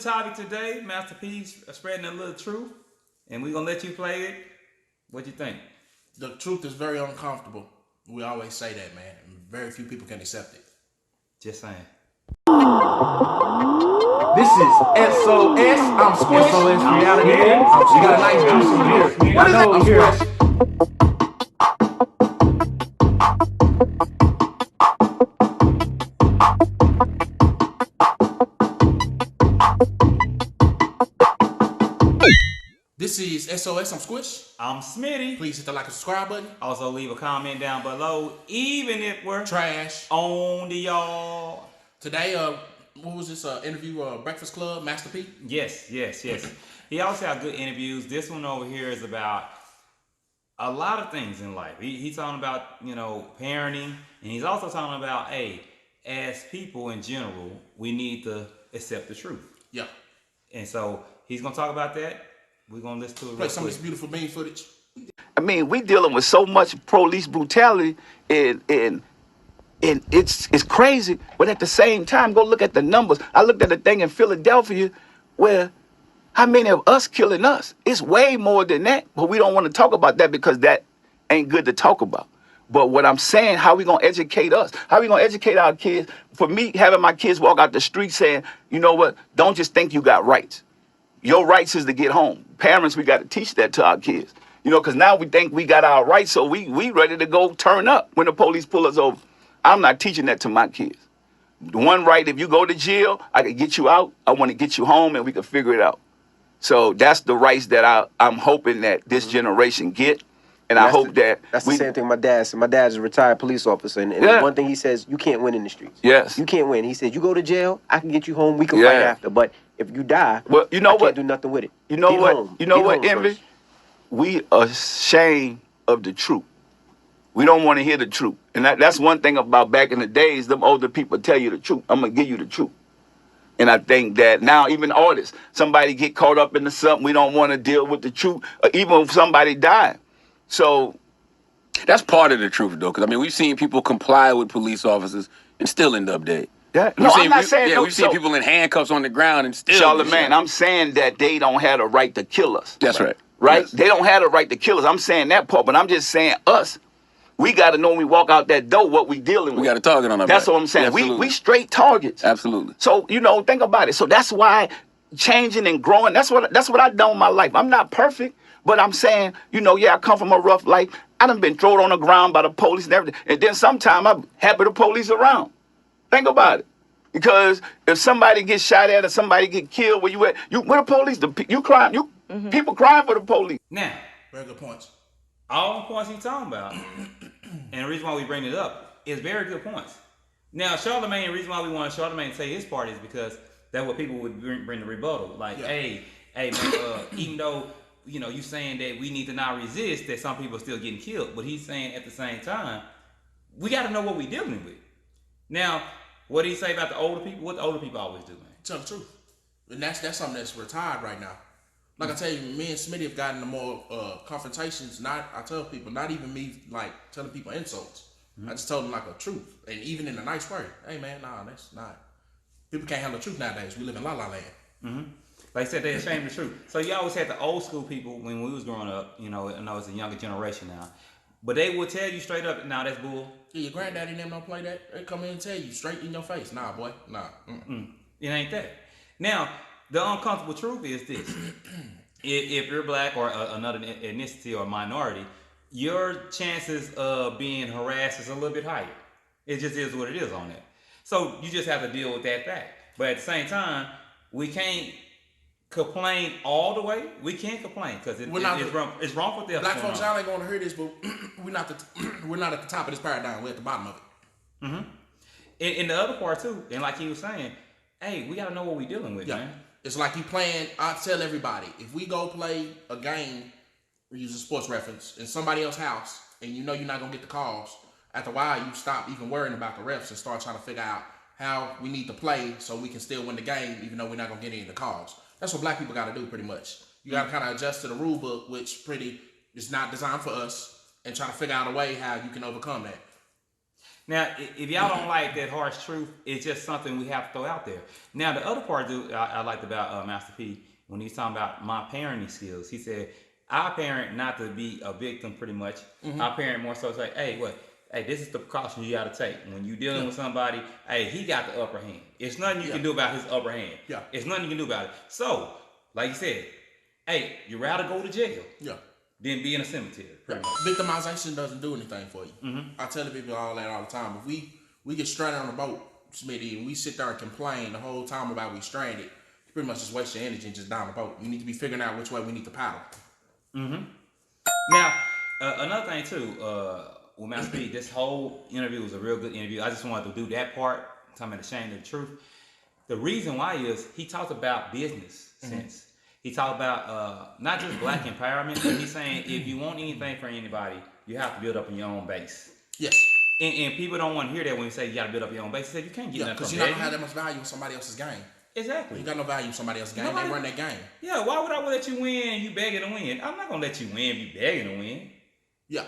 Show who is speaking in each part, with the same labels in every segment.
Speaker 1: topic today, Masterpiece, spreading a little truth, and we're gonna let you play it. What you think?
Speaker 2: The truth is very uncomfortable. We always say that, man. Very few people can accept it.
Speaker 1: Just saying.
Speaker 3: This is SOS. I'm Squish. SOSReality. You got a nice juicy lyric. What is it? I'm Squish.
Speaker 2: This is SOS. I'm Squish.
Speaker 1: I'm Smitty.
Speaker 2: Please hit the like and subscribe button.
Speaker 1: Also leave a comment down below, even if we're
Speaker 2: trash
Speaker 1: on the y'all.
Speaker 2: Today, what was this interview? Breakfast Club, Master P.
Speaker 1: Yes. He also had good interviews. This one over here is about a lot of things in life. He's talking about, parenting, and he's also talking about, as people in general, we need to accept the truth.
Speaker 2: Yeah.
Speaker 1: And so he's gonna talk about that. We're gonna listen to it.
Speaker 2: Play some of this beautiful bean footage.
Speaker 4: I mean, we dealing with so much police brutality, and it's crazy. But at the same time, go look at the numbers. I looked at a thing in Philadelphia where how many of us killing us? It's way more than that, but we don't want to talk about that because that ain't good to talk about. But what I'm saying, how we gonna educate us? How we gonna educate our kids? For me, having my kids walk out the street saying, you know what? Don't just think you got rights. Your rights is to get home. Parents, we got to teach that to our kids. Because now we think we got our rights, so we ready to go turn up when the police pull us over. I'm not teaching that to my kids. The one right, if you go to jail, I can get you out. I want to get you home and we can figure it out. So that's the rights that I'm hoping that this generation get. And I hope that...
Speaker 5: That's the same thing my dad said. My dad's a retared police officer. And one thing he says, you can't win in the streets.
Speaker 4: Yes.
Speaker 5: You can't win. He said, you go to jail, I can get you home, we can fight after. But if you die,
Speaker 4: well, I
Speaker 5: can't do nothing with it.
Speaker 4: You know what, Envy? We are ashamed of the truth. We don't want to hear the truth. And that's one thing about back in the days, them older people tell you the truth. I'm going to give you the truth. And I think that now even artists, somebody get caught up into something, we don't want to deal with the truth, or even if somebody died. So
Speaker 6: that's part of the truth, though, because, we've seen people comply with police officers and still end up dead.
Speaker 4: Yeah. No, I'm not saying...
Speaker 6: Yeah, we've seen people in handcuffs on the ground and still...
Speaker 4: Charlamagne, I'm saying that they don't have the right to kill us.
Speaker 6: That's right.
Speaker 4: Right?
Speaker 6: Yes.
Speaker 4: They don't have the right to kill us. I'm saying that part, but I'm just saying us. We got to know when we walk out that door what we dealing with.
Speaker 6: We got a target on our
Speaker 4: That's
Speaker 6: back.
Speaker 4: what I'm saying.
Speaker 6: Yeah,
Speaker 4: we straight targets.
Speaker 6: Absolutely.
Speaker 4: So, think about it. So that's why changing and growing, that's what I've done in my life. I'm not perfect, but I'm saying, I come from a rough life. I done been thrown on the ground by the police and everything. And then sometime I'm happy the police around. Think about it. Because if somebody gets shot at or somebody get killed, where you at? Where the police? You crying? People crying for the police.
Speaker 1: Now,
Speaker 2: very good points.
Speaker 1: All the points he's talking about, and the reason why we bring it up is very good points. Now, Charlamagne, the reason why we want Charlamagne to say his part is because that's what people would bring the rebuttal. Like, hey, man, even though you saying that we need to not resist, that some people are still getting killed, but he's saying at the same time, we got to know what we're dealing with. Now, what did he say about the older people? What the older people always do, man?
Speaker 2: Tell the truth. And that's something that's retired right now. Like I tell you, me and Smitty have gotten the more confrontations. I tell people, not even me like telling people insults. I just told them like a truth. And even in a nice way. Hey man, nah, that's not. People can't handle the truth nowadays. We live in La La Land.
Speaker 1: Mm-hmm. Like I said, they're ashamed of the truth. So you always had the old school people when we was growing up, I know it's a younger generation now. But they will tell you straight up, nah, that's bull.
Speaker 2: Yeah, your granddaddy and them don't play that. They come in and tell you straight in your face. Nah, boy, nah.
Speaker 1: It ain't that. Now, the uncomfortable truth is this. If you're black or another ethnicity or minority, your chances of being harassed is a little bit higher. It just is what it is on that. So you just have to deal with that fact. But at the same time, we can't complain all the way. We can't complain because it's wrong for them.
Speaker 2: Black folks, y'all ain't gonna hear this, but we're not at the top of this paradigm. We're at the bottom of it.
Speaker 1: Mm-hmm. And the other part too, and like he was saying, hey, we gotta know what we're dealing with, man.
Speaker 2: It's like you playing. I tell everybody, if we go play a game, we use a sports reference, in somebody else's house, and you're not gonna get the calls. After a while, you stop even worrying about the refs and start trying to figure out how we need to play so we can still win the game, even though we're not gonna get any of the calls. That's what black people got to do, pretty much. You got to kind of adjust to the rule book, which is not designed for us, and try to figure out a way how you can overcome that.
Speaker 1: Now, if y'all don't like that harsh truth, it's just something we have to throw out there. Now, the other part I liked about Master P, when he was talking about my parenting skills, he said, I parent not to be a victim pretty much. I parent more so it's like, hey, this is the precaution you got to take. When you're dealing with somebody, hey, he got the upper hand. It's nothing you can do about his upper hand.
Speaker 2: Yeah.
Speaker 1: It's nothing you can do about it. So, like you said, hey, you'd rather go to jail than be in a cemetery. Pretty much.
Speaker 2: Victimization doesn't do anything for you. I tell the people all that all the time. If we get stranded on a boat, Smitty, and we sit there and complain the whole time about we stranded, you pretty much just waste your energy and just down the boat. You need to be figuring out which way we need to paddle.
Speaker 1: Now, another thing too, with Master P, this whole interview was a real good interview. I just wanted to do that part, talking about the shame of the truth. The reason why is he talked about business sense. He talked about not just black empowerment, but he's saying if you want anything for anybody, you have to build up on your own base.
Speaker 2: Yes.
Speaker 1: And people don't want to hear that when you say you got to build up your own base. He said you can't get nothing
Speaker 2: because
Speaker 1: from
Speaker 2: you're
Speaker 1: that.
Speaker 2: not gonna have that much value in somebody else's game.
Speaker 1: Exactly.
Speaker 2: You got no value in somebody else's game. They run that game.
Speaker 1: Yeah, why would I let you win? You begging to win. I'm not gonna let you win if you begging to win.
Speaker 2: Yeah.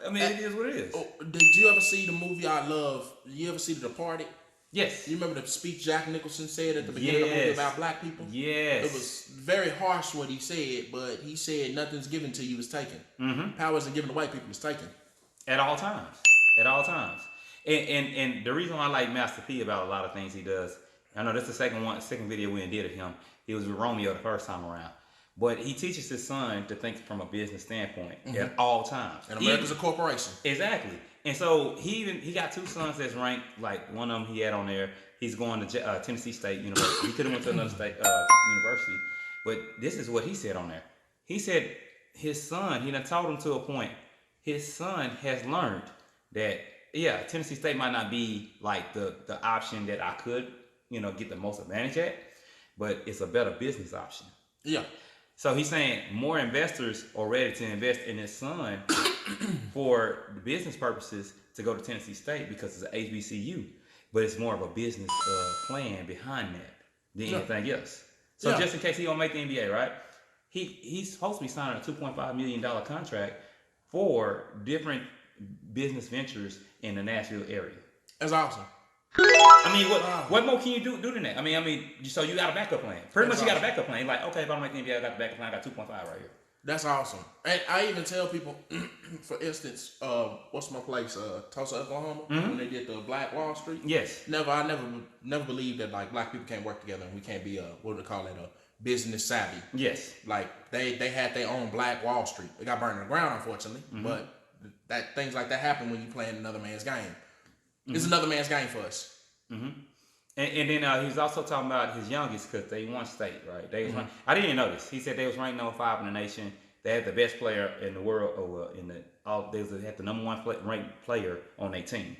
Speaker 1: I mean, it is what it is.
Speaker 2: Did you ever see the movie I love? Did you ever see The Departed?
Speaker 1: Yes.
Speaker 2: You remember the speech Jack Nicholson said at the beginning of the movie about black people?
Speaker 1: Yes.
Speaker 2: It was very harsh what he said, but he said nothing's given to you is taken. Power isn't given away, people is taken.
Speaker 1: At all times. At all times. And the reason why I like Master P about a lot of things he does, I know that's the second video we did of him. He was with Romeo the first time around. But he teaches his son to think from a business standpoint at all times.
Speaker 2: And America's a corporation.
Speaker 1: Exactly. And so he got two sons that's ranked, like one of them he had on there. He's going to Tennessee State University. He could have went to another state university. But this is what he said on there. He said his son, he done told him to a point, his son has learned that, yeah, Tennessee State might not be like the option that I could, get the most advantage at, but it's a better business option.
Speaker 2: Yeah.
Speaker 1: So he's saying more investors are ready to invest in his son for business purposes to go to Tennessee State because it's an HBCU, but it's more of a business plan behind that than anything else. So just in case he don't make the NBA, right? He's supposed to be signing a $2.5 million contract for different business ventures in the Nashville area.
Speaker 2: That's awesome.
Speaker 1: I mean, what more can you do than that? I mean, so you got a backup plan. Pretty much, you got a backup plan. Like, okay, if I don't make the NBA, I got the backup plan. I got 2.5 right here.
Speaker 2: That's awesome. And I even tell people, for instance, what's my place, Tulsa, Oklahoma, when they did the Black Wall Street.
Speaker 1: Yes.
Speaker 2: I never believed that like black people can't work together and we can't be what do they call it, a business savvy.
Speaker 1: Yes.
Speaker 2: Like they had their own Black Wall Street. It got burned to the ground, unfortunately, but that things like that happen when you playing another man's game. It's another man's game for us.
Speaker 1: And then he was also talking about his youngest because they won state, right? They was I didn't even know this. He said they was ranked number 5 in the nation. They had the best player in the world, they had the number 1 ranked player on their team.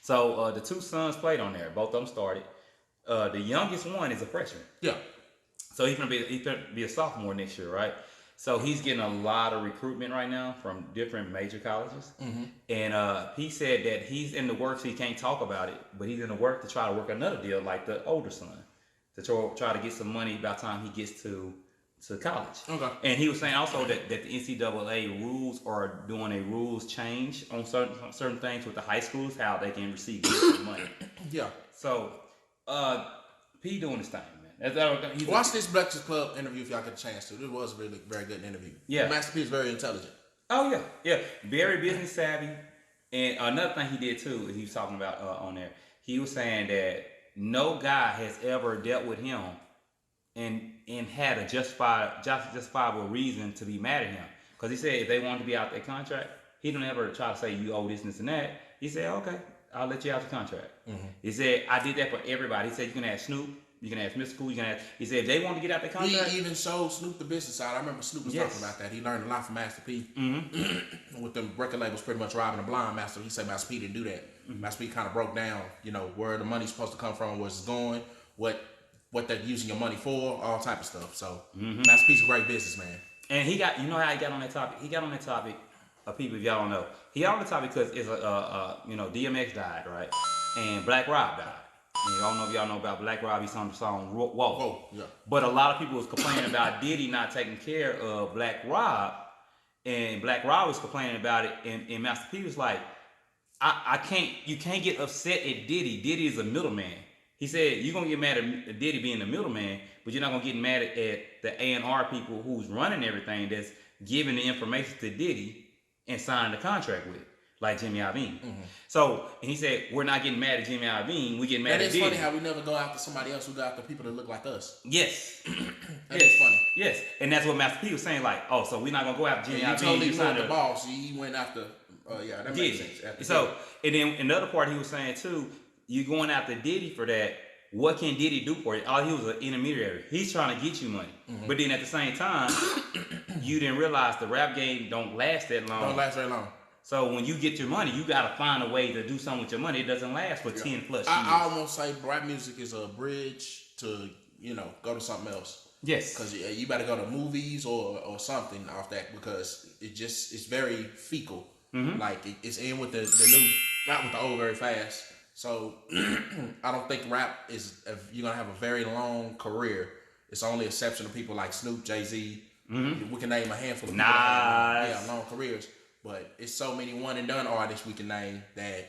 Speaker 1: So the two sons played on there. Both of them started. The youngest one is a freshman.
Speaker 2: Yeah.
Speaker 1: So he's gonna be a sophomore next year, right? So he's getting a lot of recruitment right now from different major colleges. And he said that he's in the works, he can't talk about it, but he's in the work to try to work another deal like the older son to try to get some money by the time he gets to college. Okay. And he was saying also that the NCAA rules are doing a rules change on certain things with the high schools, how they can receive money. Yeah. So P doing his thing.
Speaker 2: Watch this Breakfast Club interview if y'all get a chance to. This was a really very good interview. Yeah. Master P is very intelligent.
Speaker 1: Oh, yeah. Very business savvy. And another thing he did, too, he was talking about on there, he was saying that no guy has ever dealt with him and had a justifiable reason to be mad at him. Because he said if they wanted to be out their contract, he don't ever try to say you owe this and this and that. He said, okay, I'll let you out the contract. He said, I did that for everybody. He said, you can ask Snoop. You can ask Mystical. You can ask. He said if they want to get out the contract.
Speaker 2: He even showed Snoop the business side. I remember Snoop was talking about that. He learned a lot from Master P. With the record labels pretty much robbing the blind Master. He said Master P didn't do that. Master P kind of broke down, where the money's supposed to come from, where it's going, what they're using your money for, all type of stuff. So Master P's a great businessman. And he got, how he got on that topic? He got on that topic. People, if y'all don't know, he got on the topic because it's DMX died, right, and Black Rob died. And I don't know if y'all know about Black Rob. He's on the song Whoa. Yeah. But a lot of people was complaining about Diddy not taking care of Black Rob. And Black Rob was complaining about it. And Master P was like,
Speaker 1: You can't get upset at Diddy. Diddy is a middleman. He said you're gonna get mad at Diddy being the middleman, but you're not gonna get mad at the A&R people who's running everything, that's giving the information to Diddy and signing the contract with, like Jimmy Iovine. So, and he said we're not getting mad at Jimmy Iovine, we getting mad at Diddy.
Speaker 2: That is funny how we never go after somebody else. We go after people that look like us.
Speaker 1: Yes.
Speaker 2: That is funny.
Speaker 1: Yes, and that's what Master P was saying. Like, oh, so we're not gonna go after Jimmy Iovine.
Speaker 2: He totally ignored the boss. He went after. Yeah, that makes
Speaker 1: Diddy.
Speaker 2: sense.
Speaker 1: So, and then another part he was saying too, you going after Diddy for that. What can Diddy do for you? Oh, he was an intermediary. He's trying to get you money. But then at the same time, you didn't realize the rap game don't last that long.
Speaker 2: Don't last very long.
Speaker 1: So when you get your money, you got to find a way to do something with your money. It doesn't last for 10 plus years.
Speaker 2: I almost say rap music is a bridge to, go to something else.
Speaker 1: Yes.
Speaker 2: Because you better go to movies or something off that, because it's very fecal. Like it's in with the new, not with the old very fast. So I don't think rap you're going to have a very long career. It's only a exception of people like Snoop, Jay-Z. We can name a handful of people that have long careers. But it's so many one and done artists we can name that,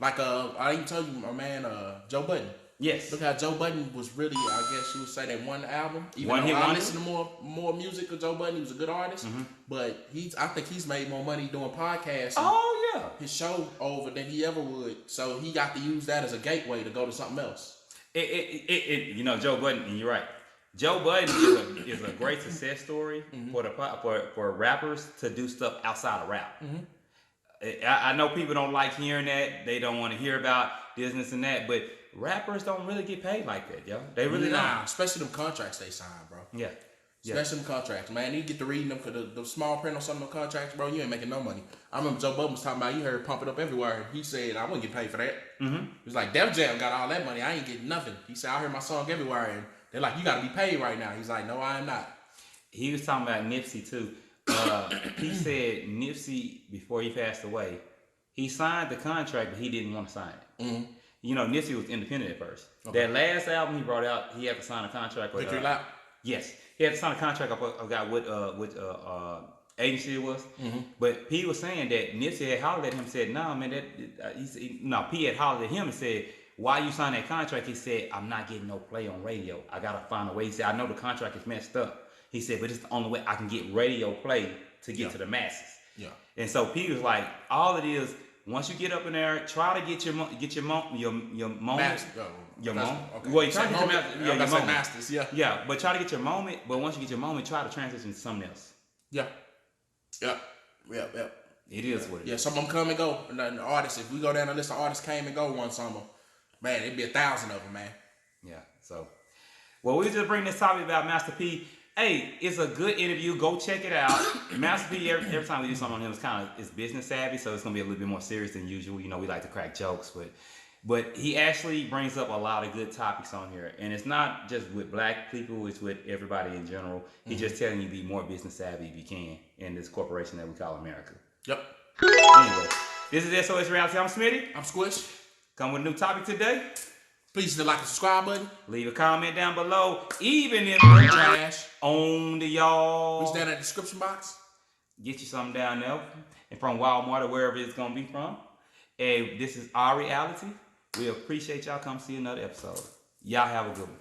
Speaker 2: like I even told you my man Joe Budden.
Speaker 1: Yes.
Speaker 2: Look how Joe Budden was really, I guess you would say, that one album. Even though I listen to more music of Joe Budden, he was a good artist. But I think he's made more money doing podcasts.
Speaker 1: Oh yeah.
Speaker 2: His show over than he ever would. So he got to use that as a gateway to go to something else.
Speaker 1: Joe Budden, and you're right. Joe Budden is a great success story for rappers to do stuff outside of rap. I know people don't like hearing that. They don't want to hear about this and that, but rappers don't really get paid like that, yo. They really don't.
Speaker 2: Especially them contracts they sign, bro.
Speaker 1: Yeah.
Speaker 2: Especially them contracts, man. You get to reading them, because the small print on some of them contracts, bro, you ain't making no money. I remember Joe Budden was talking about, you heard Pump It Up Everywhere. He said, I wouldn't get paid for that. He was like, Def Jam got all that money. I ain't getting nothing. He said, I heard my song everywhere. And they're like, you got to be paid right now. He's like, no, I am not. He
Speaker 1: was talking about Nipsey, too. He said Nipsey, before he passed away, he signed the contract, but he didn't want to sign it. Nipsey was independent at first. That last album he brought out, he had to sign a contract with
Speaker 2: Victory Lap?
Speaker 1: Yes. He had to sign a contract I got with agency it was. But P was saying that Nipsey had hollered at him and said, nah, man, P had hollered at him and said, why you sign that contract? He said, I'm not getting no play on radio. I got to find a way. He said, I know the contract is messed up. He said, but it's the only way I can get radio play to get to the masses. Yeah. And so P was like, all it is, once you get up in there, try to get your moment. Your moment. Okay. Well, you try to get your moment.
Speaker 2: Masters, yeah.
Speaker 1: Yeah, but try to get your moment. But once you get your moment, try to transition to something else.
Speaker 2: Yeah. It
Speaker 1: is what it is.
Speaker 2: Yeah, some of them come and go. And the artists, if we go down the list of artists came and go one summer, man, it'd be 1,000 of them, man.
Speaker 1: Yeah. So, well, we just bring this topic about Master P. Hey, it's a good interview. Go check it out. Master P, every time we do something on him, it's business savvy, so it's gonna be a little bit more serious than usual. We like to crack jokes, but he actually brings up a lot of good topics on here, and it's not just with black people; it's with everybody in general. He's just telling you to be more business savvy if you can in this corporation that we call America.
Speaker 2: Yep.
Speaker 1: Anyway, this is SOSReality. I'm Smitty.
Speaker 2: I'm Squish.
Speaker 1: Come with a new topic today.
Speaker 2: Please hit the like and subscribe button.
Speaker 1: Leave a comment down below. Even if
Speaker 2: trash
Speaker 1: on to y'all.
Speaker 2: Reach down in the description box.
Speaker 1: Get you something down there. And from Walmart or wherever it's going to be from. And this is R.I.P. We appreciate y'all. Come see another episode. Y'all have a good one.